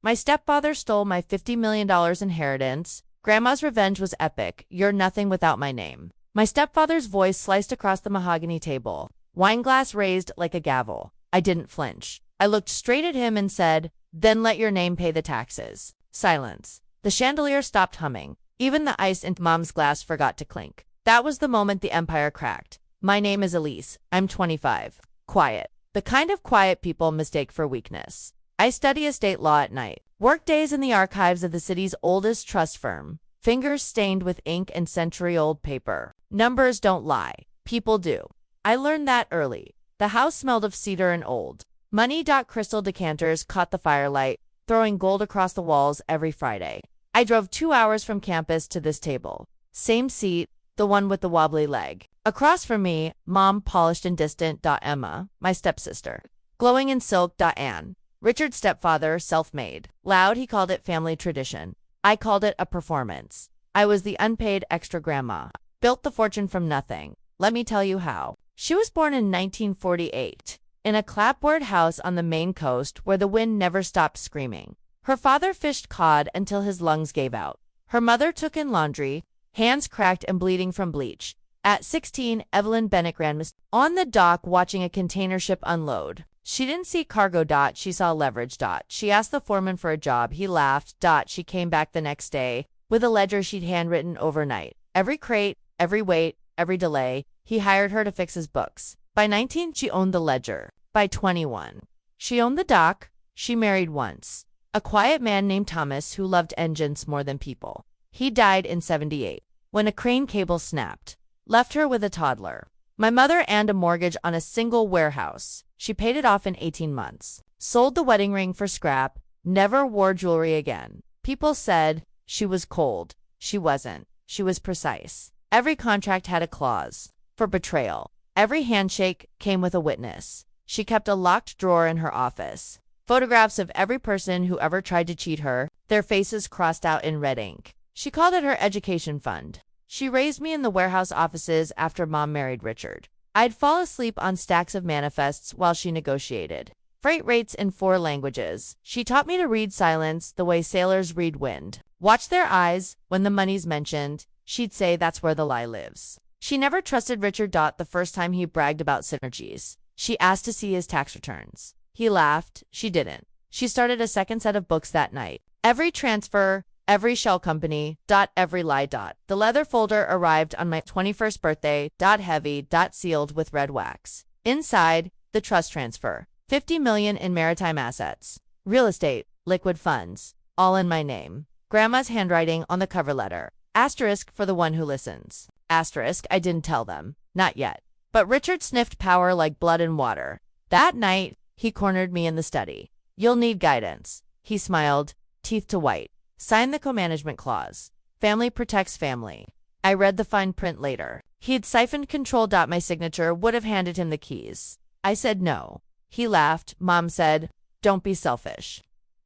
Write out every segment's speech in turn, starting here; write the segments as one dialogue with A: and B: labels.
A: My stepfather stole my $50 million inheritance. Grandma's revenge was epic. You're nothing without my name. My stepfather's voice sliced across the mahogany table, wineglass raised like a gavel. I didn't flinch. I looked straight at him and said, "Then let your name pay the taxes." Silence. The chandelier stopped humming. Even the ice in Mom's glass forgot to clink. That was the moment the empire cracked. My name is Elise. I'm 25. Quiet. The kind of quiet people mistake for weakness. I study estate law at night. Work days in the archives of the city's oldest trust firm. Fingers stained with ink and century-old paper. Numbers don't lie. People do. I learned that early. The house smelled of cedar and old. Money. Crystal decanters caught the firelight, throwing gold across the walls every Friday. I drove 2 hours from campus to this table. Same seat, the one with the wobbly leg. Across from me, Mom, polished and distant. Emma, my stepsister. Glowing in silk. Anne. Richard's stepfather, self-made. Loud, he called it family tradition. I called it a performance. I was the unpaid extra grandma. Built the fortune from nothing. Let me tell you how. She was born in 1948, in a clapboard house on the Maine coast where the wind never stopped screaming. Her father fished cod until his lungs gave out. Her mother took in laundry, hands cracked and bleeding from bleach. At 16, Evelyn Bennett ran on the dock watching a container ship unload. She didn't see cargo. She saw leverage. She asked the foreman for a job. He laughed. She came back the next day with a ledger she'd handwritten overnight. Every crate, every weight, every delay. He hired her to fix his books. By 19, she owned the ledger. By 21, she owned the dock. She married once. A quiet man named Thomas who loved engines more than people. He died in 78 when a crane cable snapped. Left her with a toddler. My mother and a mortgage on a single warehouse. She paid it off in 18 months. Sold the wedding ring for scrap. Never wore jewelry again. People said she was cold. She wasn't. She was precise. Every contract had a clause for betrayal. Every handshake came with a witness. She kept a locked drawer in her office. Photographs of every person who ever tried to cheat her, their faces crossed out in red ink. She called it her education fund. She raised me in the warehouse offices after Mom married Richard. I'd fall asleep on stacks of manifests while she negotiated freight rates in 4 languages. She taught me to read silence the way sailors read wind. Watch their eyes. When the money's mentioned, she'd say that's where the lie lives. She never trusted Richard. The first time he bragged about synergies, she asked to see his tax returns. He laughed. She didn't. She started a second set of books that night. Every transfer, every shell company, every lie. The leather folder arrived on my 21st birthday, heavy, sealed with red wax. Inside, the trust transfer. 50 million in maritime assets. Real estate, liquid funds, all in my name. Grandma's handwriting on the cover letter. Asterisk for the one who listens. Asterisk, I didn't tell them. Not yet. But Richard sniffed power like blood and water. That night, he cornered me in the study. You'll need guidance. He smiled, teeth to white. Sign the co-management clause. Family protects family. I read the fine print later. He'd siphoned control. My signature would have handed him the keys. I said no. He laughed. Mom said, "Don't be selfish."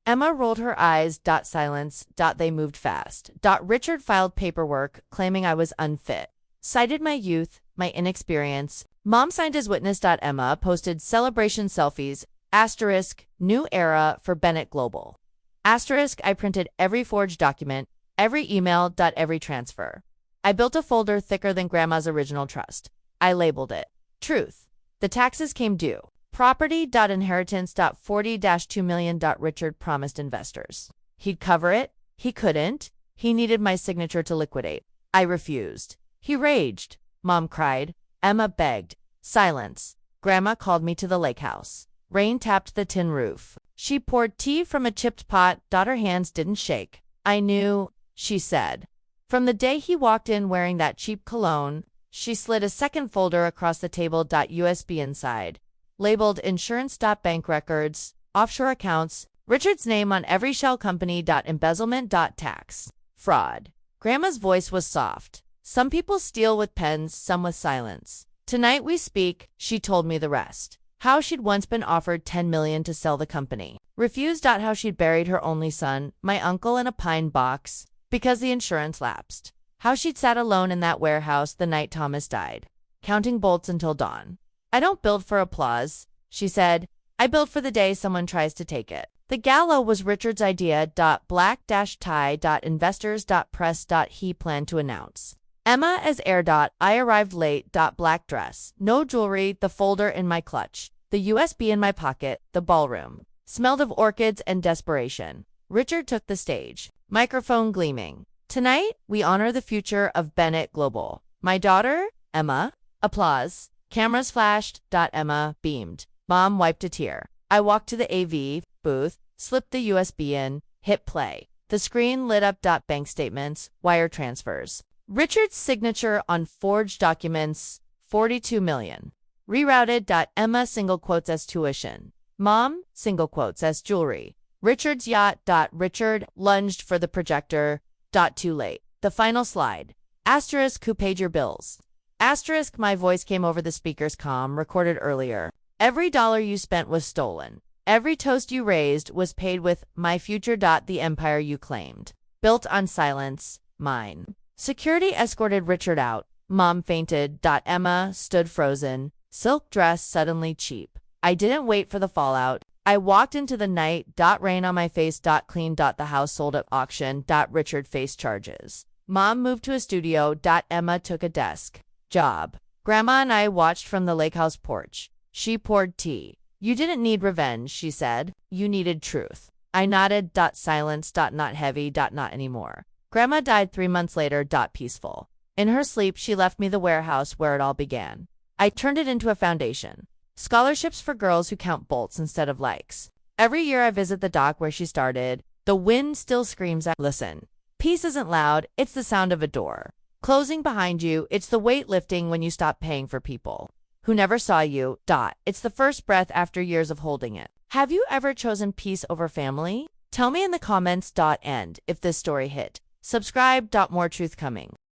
A: Emma rolled her eyes. Silence. They moved fast. Richard filed paperwork claiming I was unfit. Cited my youth, my inexperience. Mom signed as witness. Emma posted celebration selfies. Asterisk, new era for Bennett Global. Asterisk, I printed every forged document, every email. Every transfer. I built a folder thicker than Grandma's original trust. I labeled it Truth. The taxes came due. Property. Inheritance. 40-2 million. Richard promised investors he'd cover it. He couldn't. He needed my signature to liquidate. I refused. He raged. Mom cried. Emma begged. Silence. Grandma called me to the lake house. Rain tapped the tin roof. She poured tea from a chipped pot. Her hands didn't shake. I knew, she said. From the day he walked in wearing that cheap cologne. She slid a second folder across the table. USB inside. Labeled insurance. Bank records, offshore accounts, Richard's name on every shell company. Embezzlement. Tax. Fraud. Grandma's voice was soft. Some people steal with pens, some with silence. Tonight we speak, she told me the rest. How she'd once been offered 10 million to sell the company. Refused. How she'd buried her only son, my uncle, in a pine box because the insurance lapsed. How she'd sat alone in that warehouse the night Thomas died, counting bolts until dawn. I don't build for applause, she said. I build for the day someone tries to take it. The gala was Richard's idea. Black-tie.investors.press. He planned to announce. Emma as heir. I arrived late. Black dress, no jewelry, the folder in my clutch, the USB in my pocket, the ballroom smelled of orchids and desperation. Richard took the stage, microphone gleaming. Tonight, we honor the future of Bennett Global. My daughter, Emma. Applause. Cameras flashed. Emma beamed. Mom wiped a tear. I walked to the AV booth, slipped the USB in, hit play. The screen lit up. Bank statements, wire transfers. Richard's signature on forged documents, $42 million. Rerouted. Emma single quotes as tuition. Mom single quotes as jewelry. Richard's yacht. Richard lunged for the projector. Too late. The final slide. Asterisk, who paid your bills? Asterisk, my voice came over the speaker's comm recorded earlier. Every dollar you spent was stolen. Every toast you raised was paid with my future. The empire you claimed. Built on silence, mine. Security escorted Richard out. Mom fainted. Emma stood frozen. Silk dress suddenly cheap. I didn't wait for the fallout. I walked into the night. Rain on my face. Clean. The house sold at auction. Richard faced charges. Mom moved to a studio. Emma took a desk job. Grandma and I watched from the lake house porch. She poured tea. You didn't need revenge, she said. You needed truth. I nodded. Silence. Not heavy. Not anymore. Grandma died 3 months later. Peaceful. In her sleep, she left me the warehouse where it all began. I turned it into a foundation. Scholarships for girls who count bolts instead of likes. Every year I visit the dock where she started. The wind still screams out. Listen. Peace isn't loud. It's the sound of a door closing behind you. It's the weight lifting when you stop paying for people who never saw you. It's the first breath after years of holding it. Have you ever chosen peace over family? Tell me in the comments. And if this story hit. Subscribe. More truth coming.